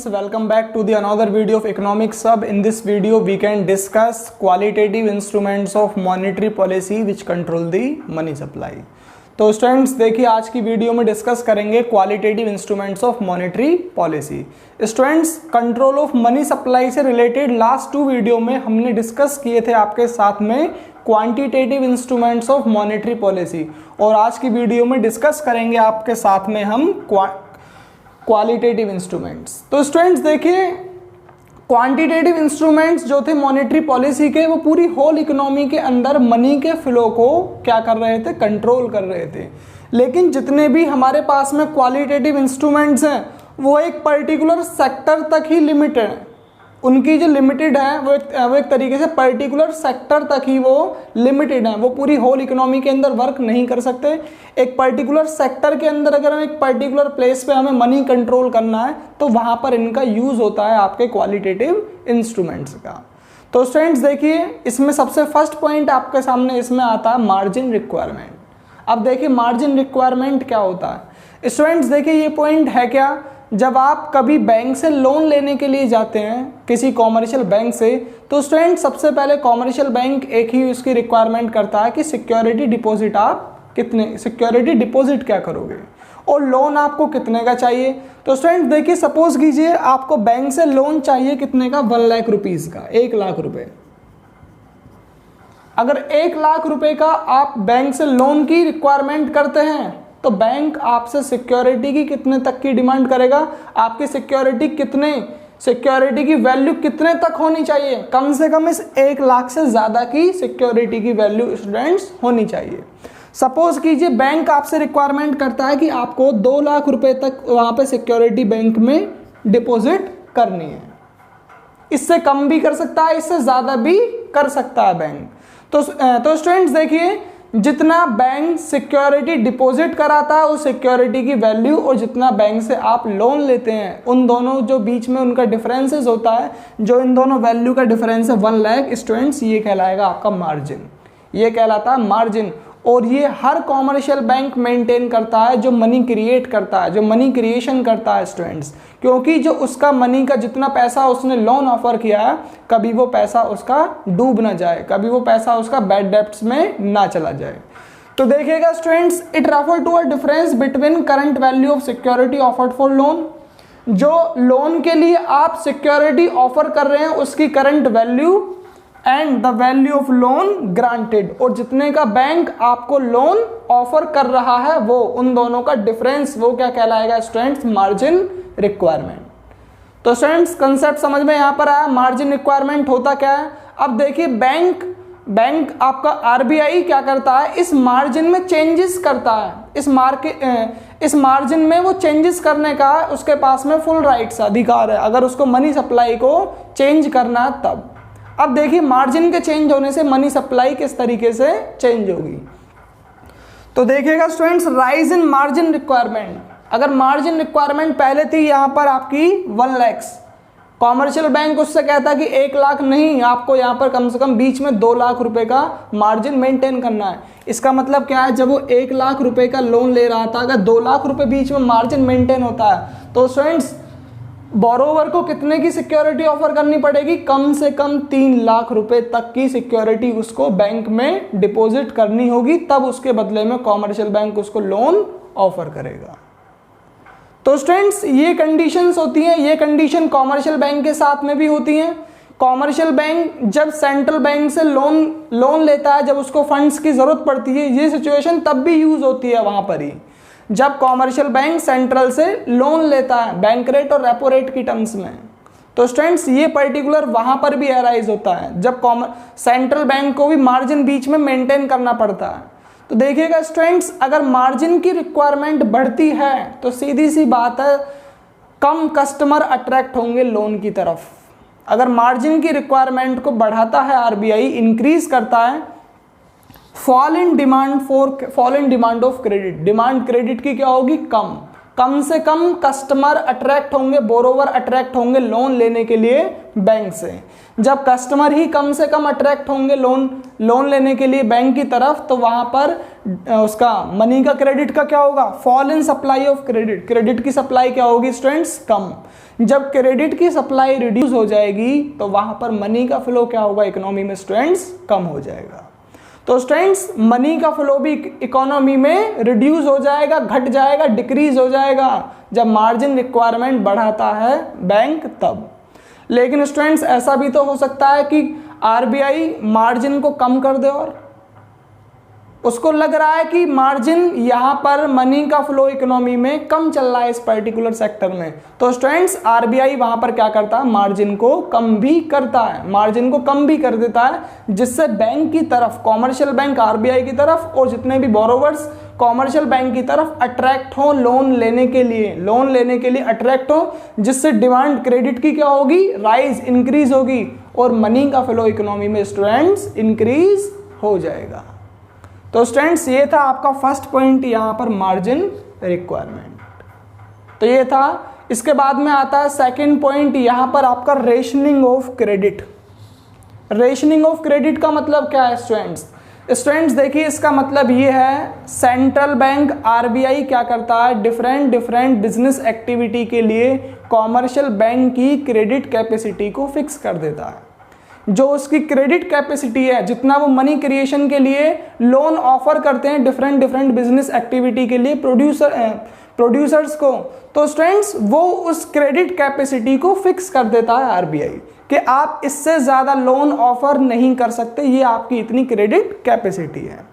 students, welcome back to the another video of economics sub. In this video we can discuss qualitative instruments of monetary policy which control the money supply. तो students देखिए, आज की video में discuss करेंगे qualitative instruments of monetary policy. Students, control of money supply से related last 2 video में हमने discuss किए थे आपके साथ में quantitative instruments of monetary policy, और आज की वीडियो में डिस्कस करेंगे आपके साथ में हम क्वालिटेटिव इंस्ट्रूमेंट्स. तो स्टूडेंट्स देखिए, क्वांटिटेटिव इंस्ट्रूमेंट्स जो थे मॉनेटरी पॉलिसी के, वो पूरी होल इकोनॉमी के अंदर मनी के फ्लो को क्या कर रहे थे, कंट्रोल कर रहे थे. लेकिन जितने भी हमारे पास में क्वालिटेटिव इंस्ट्रूमेंट्स हैं वो एक पर्टिकुलर सेक्टर तक ही लिमिटेड है. उनकी जो लिमिटेड है वो एक तरीके से पर्टिकुलर सेक्टर तक ही वो लिमिटेड है. वो पूरी होल इकोनॉमी के अंदर वर्क नहीं कर सकते. एक पर्टिकुलर सेक्टर के अंदर अगर हम एक पर्टिकुलर प्लेस पे हमें मनी कंट्रोल करना है तो वहाँ पर इनका यूज़ होता है आपके क्वालिटेटिव इंस्ट्रूमेंट्स का. तो स्टूडेंट्स देखिए, इसमें सबसे फर्स्ट पॉइंट आपके सामने इसमें आता है मार्जिन रिक्वायरमेंट. अब देखिए मार्जिन रिक्वायरमेंट क्या होता है. स्टूडेंट्स देखिए, ये पॉइंट है क्या, जब आप कभी बैंक से लोन लेने के लिए जाते हैं किसी कॉमर्शियल बैंक से, तो स्टूडेंट सबसे पहले कॉमर्शियल बैंक एक ही उसकी रिक्वायरमेंट करता है कि सिक्योरिटी डिपॉजिट आप कितने सिक्योरिटी डिपॉजिट क्या करोगे और लोन आपको कितने का चाहिए. तो स्टूडेंट देखिए, सपोज कीजिए आपको बैंक से लोन चाहिए कितने का, 1 लाख रुपीस का, 1 लाख रुपए. अगर 1 लाख रुपए का आप बैंक से लोन की रिक्वायरमेंट करते हैं तो बैंक आपसे सिक्योरिटी की कितने तक की डिमांड करेगा, आपकी सिक्योरिटी की वैल्यू कितने तक होनी चाहिए, कम से कम इस 1 लाख से ज़्यादा की सिक्योरिटी की वैल्यू स्टूडेंट्स होनी चाहिए. सपोज कीजिए बैंक आपसे रिक्वायरमेंट करता है कि आपको 2 लाख रुपए तक वहाँ पे सिक्योरिटी बैंक में डिपॉजिट करनी है. इससे कम भी कर सकता है, इससे ज़्यादा भी कर सकता है बैंक. तो स्टूडेंट्स देखिए, जितना बैंक सिक्योरिटी डिपॉजिट कराता है उस सिक्योरिटी की वैल्यू और जितना बैंक से आप लोन लेते हैं, उन दोनों जो बीच में उनका डिफरेंसेस होता है, जो इन दोनों वैल्यू का डिफरेंस है 1 लाख, स्टूडेंट्स ये कहलाएगा आपका मार्जिन. ये कहलाता है मार्जिन. और ये हर कॉमर्शियल बैंक मेंटेन करता है जो मनी क्रिएट करता है, जो मनी क्रिएशन करता है स्टूडेंट्स, क्योंकि जो उसका मनी का जितना पैसा उसने लोन ऑफर किया है, कभी वो पैसा उसका डूब ना जाए, कभी वो पैसा उसका बैड डेब्ट्स में ना चला जाए. तो देखिएगा students, it refer to a difference between current value of security offered for loan. जो लोन के लिए आप सिक्योरिटी ऑफर कर रहे हैं उसकी current value and the value of loan granted, और जितने का बैंक आपको लोन ऑफर कर रहा है वो, उन दोनों का डिफरेंस वो क्या कहलाएगा स्टूडेंट्स, मार्जिन रिक्वायरमेंट. तो स्टूडेंट्स कंसेप्ट समझ में यहाँ पर आया. मार्जिन रिक्वायरमेंट होता क्या है. अब देखिए, बैंक आपका आरबीआई क्या करता है, इस मार्जिन में चेंजेस करता है. इस मार्जिन में वो चेंजेस करने का उसके पास में फुल राइट्स, अधिकार है, अगर उसको मनी सप्लाई को चेंज करना है तब. अब देखिए मार्जिन के चेंज होने से मनी सप्लाई किस तरीके से चेंज होगी. तो देखिएगा students, rise in margin requirement. अगर मार्जिन रिक्वायरमेंट पहले थी यहाँ पर आपकी 1 लाख, कॉमर्शियल बैंक उससे कहता कि 1 लाख नहीं, आपको यहाँ पर कम से कम बीच में 2 लाख रुपए का मार्जिन मेंटेन करना है. इसका मतलब क्या है, जब वो 1 लाख रुपए का लोन ले रहा था, अगर 2 लाख रुपए बीच में मार्जिन मेंटेन होता है तो स्टूडेंट्स बोरोवर को कितने की सिक्योरिटी ऑफर करनी पड़ेगी, कम से कम 3 लाख रुपए तक की सिक्योरिटी उसको बैंक में डिपॉजिट करनी होगी, तब उसके बदले में कॉमर्शियल बैंक उसको लोन ऑफर करेगा. तो स्टूडेंट्स ये कंडीशंस होती हैं, ये कंडीशन कॉमर्शियल बैंक के साथ में भी होती हैं. कॉमर्शियल बैंक जब सेंट्रल बैंक से लोन लेता है, जब उसको फंड्स की जरूरत पड़ती है, ये सिचुएशन तब भी यूज होती है वहां पर ही, जब कॉमर्शियल बैंक सेंट्रल से लोन लेता है बैंक रेट और रेपो रेट की टर्म्स में. तो स्टूडेंट्स ये पर्टिकुलर वहां पर भी अराइज होता है जब सेंट्रल बैंक को भी मार्जिन बीच में मेंटेन करना पड़ता है. तो देखिएगा स्टूडेंट्स, अगर मार्जिन की रिक्वायरमेंट बढ़ती है तो सीधी सी बात है, कम कस्टमर अट्रैक्ट होंगे लोन की तरफ. अगर मार्जिन की रिक्वायरमेंट को बढ़ाता है आरबीआई, इंक्रीज करता है, fall in demand of credit, demand credit की क्या होगी, कम से कम कस्टमर अट्रैक्ट होंगे, बोरोवर अट्रैक्ट होंगे लोन लेने के लिए बैंक से. जब कस्टमर ही कम से कम अट्रैक्ट होंगे लोन लेने के लिए बैंक की तरफ, तो वहां पर उसका मनी का क्रेडिट का क्या होगा, fall in supply of credit, credit की सप्लाई क्या होगी स्टूडेंट्स, कम. जब क्रेडिट की सप्लाई रिड्यूस हो जाएगी तो वहां पर मनी का फ्लो क्या होगा इकोनॉमी में स्टूडेंट्स, कम हो जाएगा। तो स्टूडेंट्स मनी का फ्लो भी इकोनॉमी में रिड्यूस हो जाएगा, घट जाएगा, डिक्रीज हो जाएगा जब मार्जिन रिक्वायरमेंट बढ़ाता है बैंक तब। लेकिन स्टूडेंट्स ऐसा भी तो हो सकता है कि आरबीआई मार्जिन को कम कर दे और उसको लग रहा है कि मार्जिन यहाँ पर मनी का फ्लो इकोनॉमी में कम चल रहा है इस पर्टिकुलर सेक्टर में, तो स्टूडेंट्स आरबीआई वहाँ पर क्या करता है, मार्जिन को कम भी करता है, मार्जिन को कम भी कर देता है, जिससे बैंक की तरफ, कॉमर्शियल बैंक आरबीआई की तरफ और जितने भी बोरोवर्स कॉमर्शियल बैंक की तरफ अट्रैक्ट हो लोन लेने के लिए अट्रैक्ट हो, जिससे डिमांड क्रेडिट की क्या होगी, राइज, इंक्रीज होगी और मनी का फ्लो इकोनॉमी में स्टूडेंट्स इंक्रीज हो जाएगा। तो स्टूडेंट्स ये था आपका फर्स्ट पॉइंट यहाँ पर मार्जिन रिक्वायरमेंट, तो ये था। इसके बाद में आता है सेकंड पॉइंट यहाँ पर आपका rationing of credit. Rationing of credit का मतलब क्या है स्टूडेंट्स देखिए इसका मतलब ये है सेंट्रल बैंक आरबीआई क्या करता है, डिफरेंट बिजनेस एक्टिविटी के लिए कॉमर्शियल बैंक की क्रेडिट कैपेसिटी को फिक्स कर देता है। जो उसकी क्रेडिट कैपेसिटी है, जितना वो मनी क्रिएशन के लिए लोन ऑफर करते हैं डिफरेंट बिजनेस एक्टिविटी के लिए प्रोड्यूसर्स को, तो स्टूडेंट्स वो उस क्रेडिट कैपेसिटी को फिक्स कर देता है आरबीआई कि आप इससे ज़्यादा लोन ऑफर नहीं कर सकते, ये आपकी इतनी क्रेडिट कैपेसिटी है।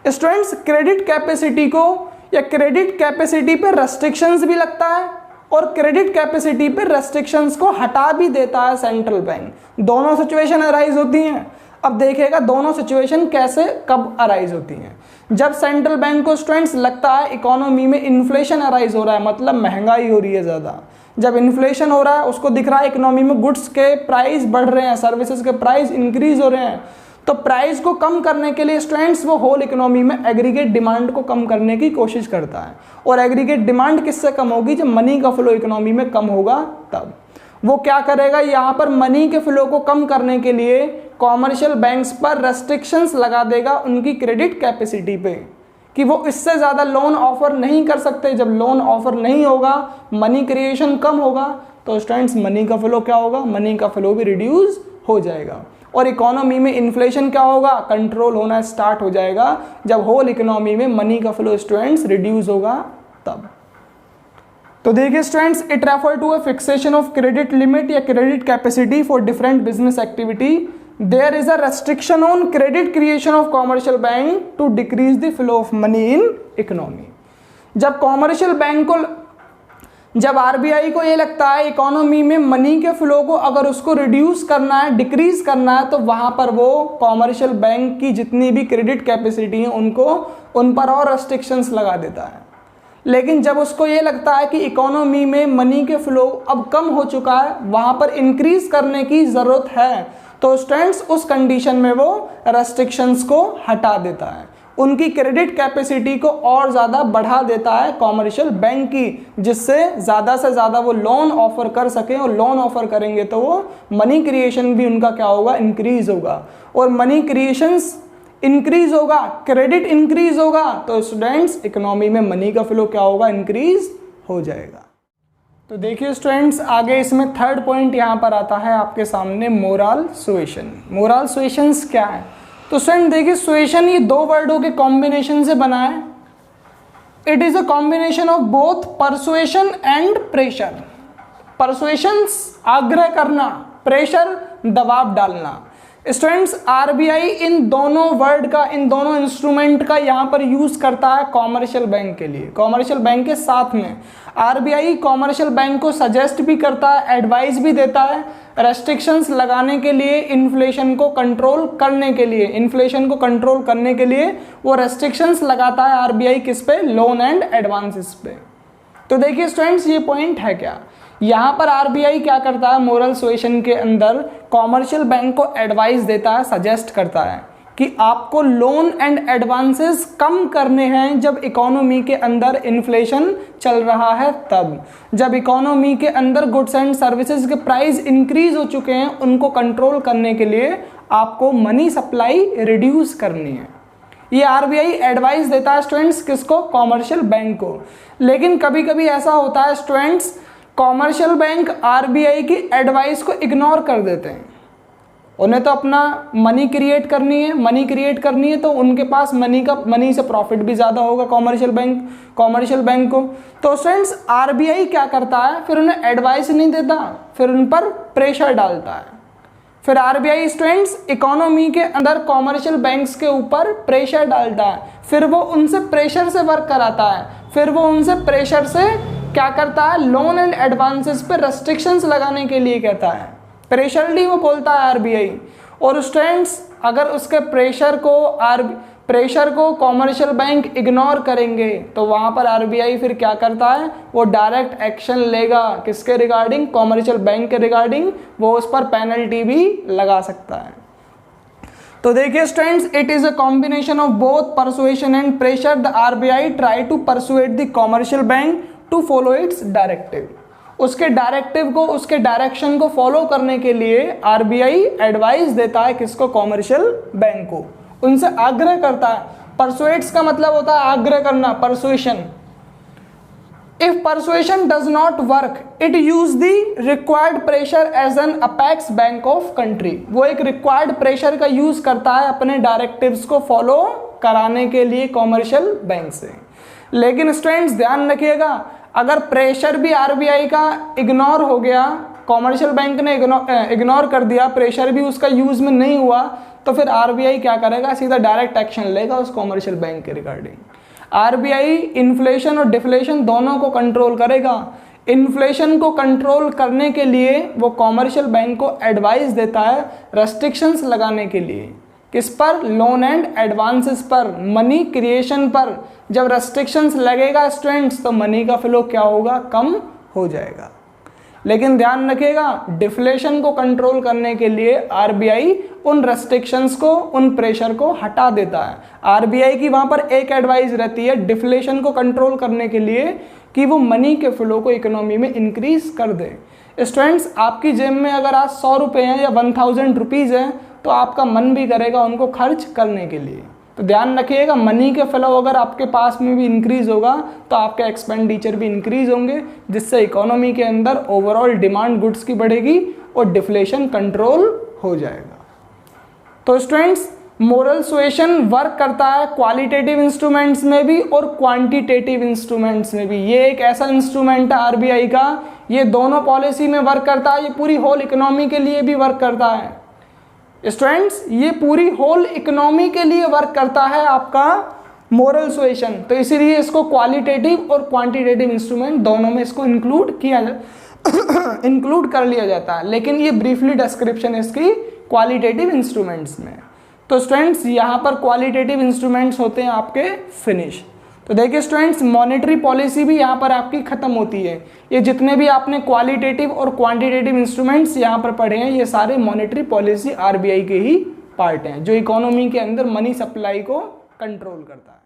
स्टूडेंट्स क्रेडिट कैपेसिटी को या क्रेडिट कैपेसिटी पे रेस्ट्रिक्शंस भी लगता है और क्रेडिट कैपेसिटी पे रेस्ट्रिक्शंस को हटा भी देता है सेंट्रल बैंक। दोनों सिचुएशन अराइज होती हैं। अब देखिएगा दोनों सिचुएशन कैसे कब अराइज होती हैं। जब सेंट्रल बैंक को स्टूडेंट्स लगता है इकोनॉमी में इन्फ्लेशन अराइज हो रहा है, मतलब महंगाई हो रही है ज़्यादा, जब इन्फ्लेशन हो रहा है उसको दिख रहा है इकोनॉमी में गुड्स के प्राइस बढ़ रहे हैं, सर्विसेज के प्राइस इंक्रीज हो रहे हैं, तो प्राइस को कम करने के लिए स्टूडेंट्स वो होल इकोनॉमी में एग्रीगेट डिमांड को कम करने की कोशिश करता है। और एग्रीगेट डिमांड किससे कम होगी, जब मनी का फ्लो इकोनॉमी में कम होगा तब। वो क्या करेगा, यहाँ पर मनी के फ्लो को कम करने के लिए कॉमर्शियल बैंक्स पर रेस्ट्रिक्शंस लगा देगा उनकी क्रेडिट कैपेसिटी पे कि वो इससे ज़्यादा लोन ऑफर नहीं कर सकते। जब लोन ऑफर नहीं होगा, मनी क्रिएशन कम होगा, तो स्टूडेंट्स मनी का फ्लो क्या होगा, मनी का फ्लो भी रिड्यूस हो जाएगा और इकोनॉमी में इन्फ्लेशन क्या होगा, कंट्रोल होना स्टार्ट हो जाएगा। जब होल इकोनॉमी में मनी का फ्लो स्टूडेंट्स रिड्यूस होगा तब। तो देखिए students, it refer to a fixation of credit limit या credit capacity for different business activity. There is a restriction on credit creation of commercial bank to decrease the flow of money in economy. जब commercial bank को, जब RBI को ये लगता है economy में money के फ्लो को अगर उसको रिड्यूस करना है, डिक्रीज करना है, तो वहाँ पर वो कॉमर्शियल बैंक की जितनी भी क्रेडिट कैपेसिटी है उन पर और रेस्ट्रिक्शंस लगा देता है। लेकिन जब उसको ये लगता है कि इकोनॉमी में मनी के फ्लो अब कम हो चुका है, वहाँ पर इंक्रीज करने की ज़रूरत है, तो स्टूडेंट्स उस कंडीशन में वो रेस्ट्रिक्शंस को हटा देता है, उनकी क्रेडिट कैपेसिटी को और ज़्यादा बढ़ा देता है कॉमर्शियल बैंक की, जिससे ज़्यादा से ज़्यादा वो लोन ऑफर कर सकें। और लोन ऑफर करेंगे तो वो मनी क्रिएशन भी उनका क्या होगा, इंक्रीज होगा। और मनी क्रिएशंस इंक्रीज होगा, क्रेडिट इंक्रीज होगा, तो स्टूडेंट्स इकोनॉमी में मनी का फ्लो क्या होगा, इंक्रीज हो जाएगा। तो देखिए स्टूडेंट्स, आगे इसमें थर्ड पॉइंट यहाँ पर आता है आपके सामने, मोरल सुएशन। मोरल सुएशंस क्या है, तो स्टूडेंट देखिए सुएशन ये दो वर्डों के कॉम्बिनेशन से बना है। It is a combination of both persuasion and pressure. Persuasions आग्रह करना, प्रेशर दबाव डालना। स्टूडेंट्स आरबीआई इन दोनों वर्ड का, इन दोनों इंस्ट्रूमेंट का यहाँ पर यूज करता है कॉमर्शियल बैंक के लिए। कॉमर्शियल बैंक के साथ में आरबीआई कॉमर्शियल बैंक को सजेस्ट भी करता है, एडवाइस भी देता है रेस्ट्रिक्शंस लगाने के लिए, इन्फ्लेशन को कंट्रोल करने के लिए। इन्फ्लेशन को कंट्रोल करने के लिए वो रेस्ट्रिक्शंस लगाता है आरबीआई किस पे, लोन एंड एडवांसेस पे। तो देखिए स्टूडेंट्स ये पॉइंट है क्या, यहाँ पर आरबीआई क्या करता है, मोरल सुएशन के अंदर कॉमर्शियल बैंक को एडवाइस देता है, सजेस्ट करता है कि आपको लोन एंड एडवांसेस कम करने हैं जब इकोनॉमी के अंदर इन्फ्लेशन चल रहा है तब। जब इकोनॉमी के अंदर गुड्स एंड सर्विसेज के प्राइस इंक्रीज हो चुके हैं, उनको कंट्रोल करने के लिए आपको मनी सप्लाई रिड्यूस करनी है। ये आरबीआई एडवाइस देता है स्टूडेंट्स किसको, कॉमर्शियल बैंक को। लेकिन कभी कभी ऐसा होता है स्टूडेंट्स, कॉमर्शियल बैंक आरबीआई की एडवाइस को इग्नोर कर देते हैं। उन्हें तो अपना मनी क्रिएट करनी है तो उनके पास मनी से प्रॉफिट भी ज़्यादा होगा कॉमर्शियल बैंक को। तो फ्रेंड्स आरबीआई क्या करता है, फिर उन्हें एडवाइस नहीं देता, फिर उन पर प्रेशर डालता है। फिर आरबीआई स्टूडेंट्स इकोनॉमी के अंदर कॉमर्शियल बैंक्स के ऊपर प्रेशर डालता है, फिर वो उनसे प्रेशर से वर्क कराता है, फिर वो उनसे प्रेशर से क्या करता है, लोन एंड एडवांसेस पे रेस्ट्रिक्शंस लगाने के लिए कहता है। प्रेशरली वो बोलता है आरबीआई। और स्टूडेंट्स अगर उसके प्रेशर को कॉमर्शियल बैंक इग्नोर करेंगे तो वहाँ पर आरबीआई फिर क्या करता है, वो डायरेक्ट एक्शन लेगा किसके रिगार्डिंग, कॉमर्शियल बैंक के रिगार्डिंग, वो उस पर पेनल्टी भी लगा सकता है। तो देखिए students, it is a combination of both persuasion and pressure. The RBI try to persuade the commercial bank to follow its directive. उसके डायरेक्टिव को, उसके डायरेक्शन को फॉलो करने के लिए आरबीआई एडवाइस देता है किसको, कॉमर्शियल बैंक को, उनसे आग्रह करता है। परसुएट्स का मतलब होता है आग्रह करना, persuasion. If persuasion does not work it use the required pressure as an apex bank of country. वो एक रिक्वायर्ड प्रेशर का यूज करता है अपने डायरेक्टिव्स को फॉलो कराने के लिए कॉमर्शियल बैंक से। लेकिन स्टूडेंट्स ध्यान रखिएगा, अगर प्रेशर भी आरबीआई का इग्नोर हो गया, कॉमर्शियल बैंक ने इग्नोर कर दिया, प्रेशर भी उसका यूज में नहीं हुआ, तो फिर आरबीआई क्या करेगा, सीधा डायरेक्ट एक्शन लेगा उस कॉमर्शियल बैंक के रिगार्डिंग। आरबीआई इन्फ्लेशन और डिफ्लेशन दोनों को कंट्रोल करेगा। इन्फ्लेशन को कंट्रोल करने के लिए वो कॉमर्शियल बैंक को एडवाइस देता है रेस्ट्रिक्शंस लगाने के लिए। किस पर, लोन एंड एडवांसेस पर, मनी क्रिएशन पर। जब रेस्ट्रिक्शंस लगेगा स्टूडेंट्स तो मनी का फ्लो क्या होगा, कम हो जाएगा। लेकिन ध्यान रखिएगा, डिफ्लेशन को कंट्रोल करने के लिए आरबीआई उन रेस्ट्रिक्शंस को, उन प्रेशर को हटा देता है। आरबीआई की वहां पर एक एडवाइस रहती है डिफ्लेशन को कंट्रोल करने के लिए कि वो मनी के फ्लो को इकोनॉमी में इंक्रीज कर दे। स्टूडेंट्स आपकी जेब में अगर आज 100 रुपये हैं या 1000 रुपीज़ हैं तो आपका मन भी करेगा उनको खर्च करने के लिए। तो ध्यान रखिएगा, मनी के फ्लो अगर आपके पास में भी इंक्रीज होगा तो आपके एक्सपेंडिचर भी इंक्रीज होंगे, जिससे इकोनॉमी के अंदर ओवरऑल डिमांड गुड्स की बढ़ेगी और डिफ्लेशन कंट्रोल हो जाएगा। तो स्टूडेंट्स मोरल सुएशन वर्क करता है क्वालिटेटिव इंस्ट्रूमेंट्स में भी और क्वांटिटेटिव इंस्ट्रूमेंट्स में भी। ये एक ऐसा इंस्ट्रूमेंट है आरबीआई का, ये दोनों पॉलिसी में वर्क करता है, ये पूरी होल इकोनॉमी के लिए भी वर्क करता है। स्टूडेंट्स ये पूरी होल इकोनॉमी के लिए वर्क करता है आपका मोरल सुएशन। तो इसीलिए इसको क्वालिटेटिव और क्वांटिटेटिव इंस्ट्रूमेंट दोनों में इसको इंक्लूड कर लिया जाता है। लेकिन ये ब्रीफली डिस्क्रिप्शन इसकी क्वालिटेटिव इंस्ट्रूमेंट्स में। तो स्टूडेंट्स यहाँ पर क्वालिटेटिव इंस्ट्रूमेंट्स होते हैं आपके फिनिश। तो देखिए स्टूडेंट्स मॉनेटरी पॉलिसी भी यहाँ पर आपकी खत्म होती है। ये जितने भी आपने क्वालिटेटिव और क्वांटिटेटिव इंस्ट्रूमेंट्स यहाँ पर पढ़े हैं ये सारे मॉनेटरी पॉलिसी आरबीआई के ही पार्ट हैं, जो इकोनॉमी के अंदर मनी सप्लाई को कंट्रोल करता है।